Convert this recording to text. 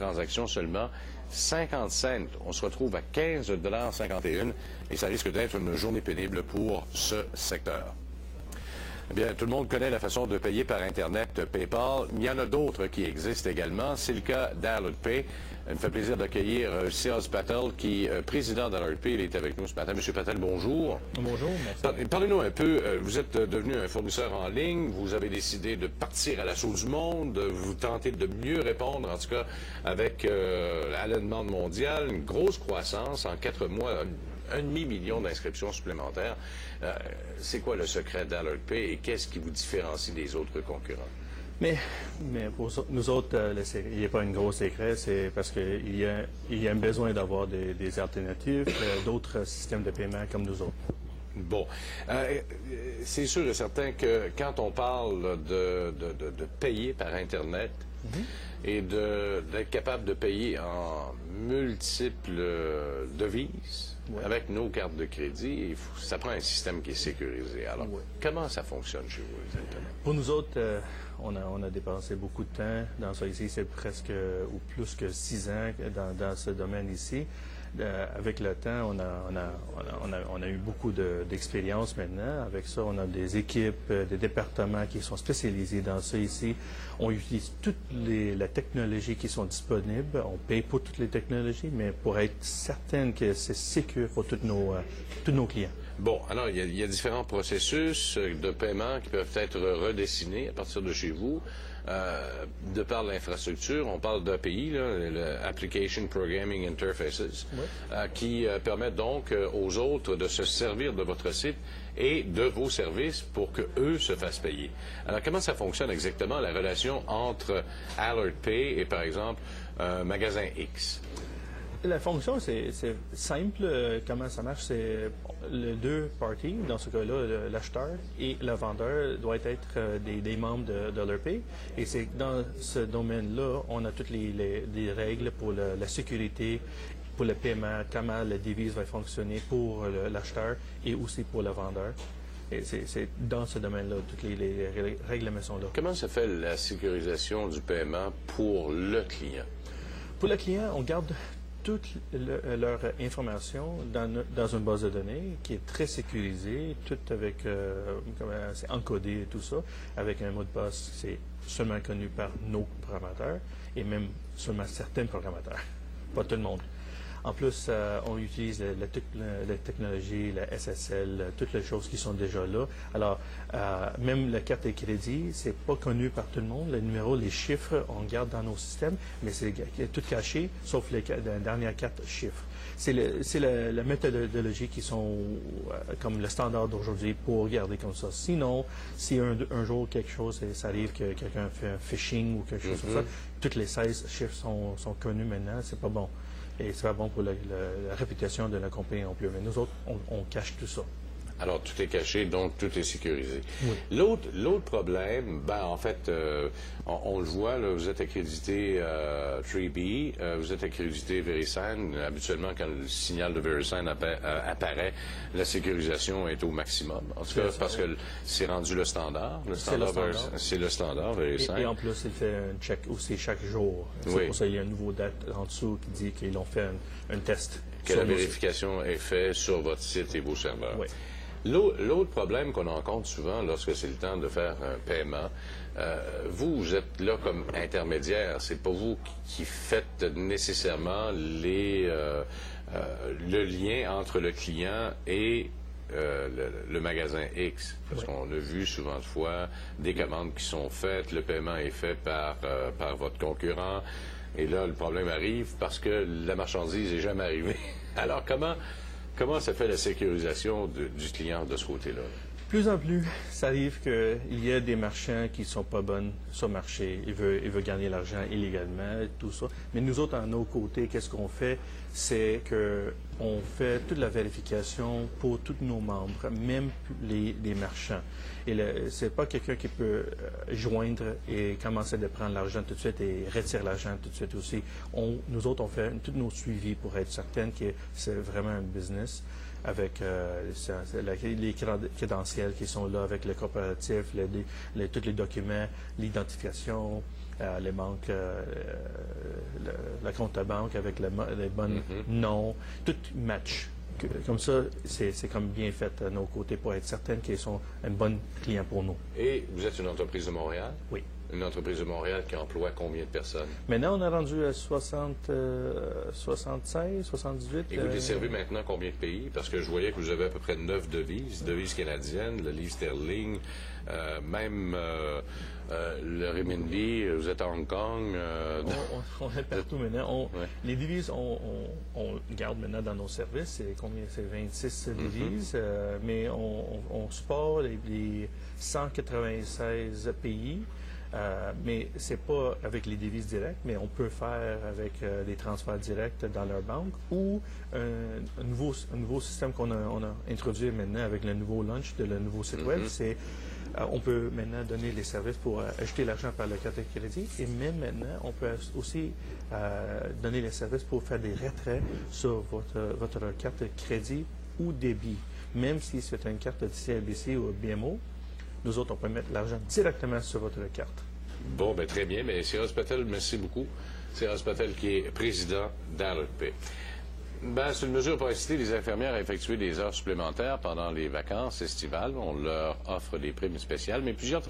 transaction seulement 50 cents. On se retrouve à 15,51 et ça risque d'être une journée pénible pour ce secteur. Eh bien, tout le monde connaît la façon de payer par Internet PayPal. Il y en a d'autres qui existent également. C'est le cas d'AlertPay. Il me fait plaisir d'accueillir Seaz Patel, qui est président d'AlertPay. Il est avec nous ce matin. Monsieur Patel, bonjour. Bonjour, merci. Parlez-nous un peu. Vous êtes devenu un fournisseur en ligne. Vous avez décidé de partir à l'assaut du monde. Vous tentez de mieux répondre, en tout cas, avec à la demande mondiale. Une grosse croissance en 4 mois. 1,5 million d'inscriptions supplémentaires. C'est quoi le secret d'AlertPay et qu'est-ce qui vous différencie des autres concurrents? Mais pour nous autres, il n'y a pas un gros secret, c'est parce qu'il y a un besoin d'avoir des alternatives, d'autres systèmes de paiement comme nous autres. Bon. C'est sûr et certain que quand on parle de payer par Internet et d'être capable de payer en multiples devises, avec nos cartes de crédit, ça prend un système qui est sécurisé. Alors, comment ça fonctionne chez vous exactement? Pour nous autres, on a dépensé beaucoup de temps dans ça ici. C'est presque ou plus que 6 ans dans ce domaine ici. Avec le temps, on a eu beaucoup d'expérience maintenant. Avec ça, on a des équipes, des départements qui sont spécialisés dans ça ici. On utilise toute la technologie qui sont disponibles. On paye pour toutes les technologies, mais pour être certain que c'est sécur pour tous nos clients. Bon, alors, il y a différents processus de paiement qui peuvent être redessinés à partir de chez vous. De par l'infrastructure, on parle d'API, Application Programming Interfaces, qui permettent donc aux autres de se servir de votre site et de vos services pour que eux se fassent payer. Alors, comment ça fonctionne exactement, la relation entre AlertPay et, par exemple, un magasin X? La fonction, c'est simple. Comment ça marche? C'est les deux parties, dans ce cas-là, l'acheteur et le vendeur doivent être des membres d'AlertPay. Et c'est dans ce domaine-là, on a toutes les règles pour la sécurité, pour le paiement, comment la devise va fonctionner pour l'acheteur et aussi pour le vendeur. Et c'est dans ce domaine-là, toutes les règlements sont là. Comment se fait la sécurisation du paiement pour le client? Pour le client, on garde toute leur information dans une base de données qui est très sécurisée, tout avec, c'est encodé et tout ça, avec un mot de passe c'est seulement connu par nos programmateurs et même seulement certains programmateurs, pas tout le monde. En plus, on utilise la technologie, la SSL, toutes les choses qui sont déjà là. Alors, même la carte de crédit, c'est pas connu par tout le monde. Le numéro, les chiffres, on garde dans nos systèmes, mais c'est tout caché, sauf la dernière 4 chiffres. C'est la méthodologie qui sont comme le standard d'aujourd'hui pour garder comme ça. Sinon, si un jour quelque chose, ça arrive que quelqu'un fait un phishing ou quelque chose comme ça, toutes les 16 chiffres sont connus maintenant, c'est pas bon. Et c'est pas bon pour la réputation de la compagnie non plus. Mais nous autres, on cache tout ça. Alors, tout est caché, donc tout est sécurisé. Oui. L'autre problème, en fait, on le voit, là, vous êtes accrédité 3B, vous êtes accrédité VeriSign. Habituellement, quand le signal de VeriSign apparaît, la sécurisation est au maximum. En tout cas, parce que c'est rendu le standard. C'est le standard VeriSign. Et en plus, il fait un check aussi chaque jour. C'est pour ça qu'il y a une nouvelle date en dessous qui dit qu'ils ont fait un test. Que la vérification est faite sur votre site et vos serveurs. Oui. L'autre problème qu'on rencontre souvent lorsque c'est le temps de faire un paiement, vous êtes là comme intermédiaire. C'est pas vous qui faites nécessairement le lien entre le client et le magasin X. Parce qu'on a vu souvent de fois des commandes qui sont faites, le paiement est fait par votre concurrent. Et là, le problème arrive parce que la marchandise n'est jamais arrivée. Alors, comment se fait la sécurisation du client de ce côté-là? Plus en plus, ça arrive qu'il y a des marchands qui ne sont pas bons sur le marché. Ils veulent gagner l'argent illégalement, tout ça. Mais nous autres, à nos côtés, qu'est-ce qu'on fait? C'est qu'on fait toute la vérification pour tous nos membres, même les marchands. Et c'est pas quelqu'un qui peut joindre et commencer à prendre l'argent tout de suite et retirer l'argent tout de suite aussi. Nous autres, on fait tous nos suivis pour être certains que c'est vraiment un business avec les crédentiels qui sont là, avec le coopératif, tous les documents, l'identification, les banques, la compte à banque avec les bonnes noms, tout match. Comme ça, c'est comme bien fait à nos côtés pour être certain qu'ils sont un bon client pour nous. Et vous êtes une entreprise de Montréal? Oui. Une entreprise de Montréal qui emploie combien de personnes? Maintenant, on a rendu à 76, 78. Et vous desservez maintenant combien de pays? Parce que je voyais que vous avez à peu près 9 devises canadiennes, le livre sterling, même le renminbi, vous êtes à Hong Kong. On est partout maintenant. Les devises, on garde maintenant dans nos services. C'est combien? C'est 26 devises. Mais on supporte les 196 pays. Mais ce n'est pas avec les devises directes, mais on peut faire avec des transferts directs dans leur banque ou un nouveau système qu'on a introduit maintenant avec le nouveau launch de le nouveau site web. C'est on peut maintenant donner les services pour acheter l'argent par la carte de crédit et même maintenant, on peut aussi donner les services pour faire des retraits sur votre carte de crédit ou débit. Même si c'est une carte de CIBC ou BMO, nous autres, on peut mettre l'argent directement sur votre carte. Bon, bien, très bien. Mais Siraj Patel, merci beaucoup. Siraj Patel, qui est président d'ARP. Ben, c'est une mesure pour inciter les infirmières à effectuer des heures supplémentaires pendant les vacances estivales. On leur offre des primes spéciales, mais plusieurs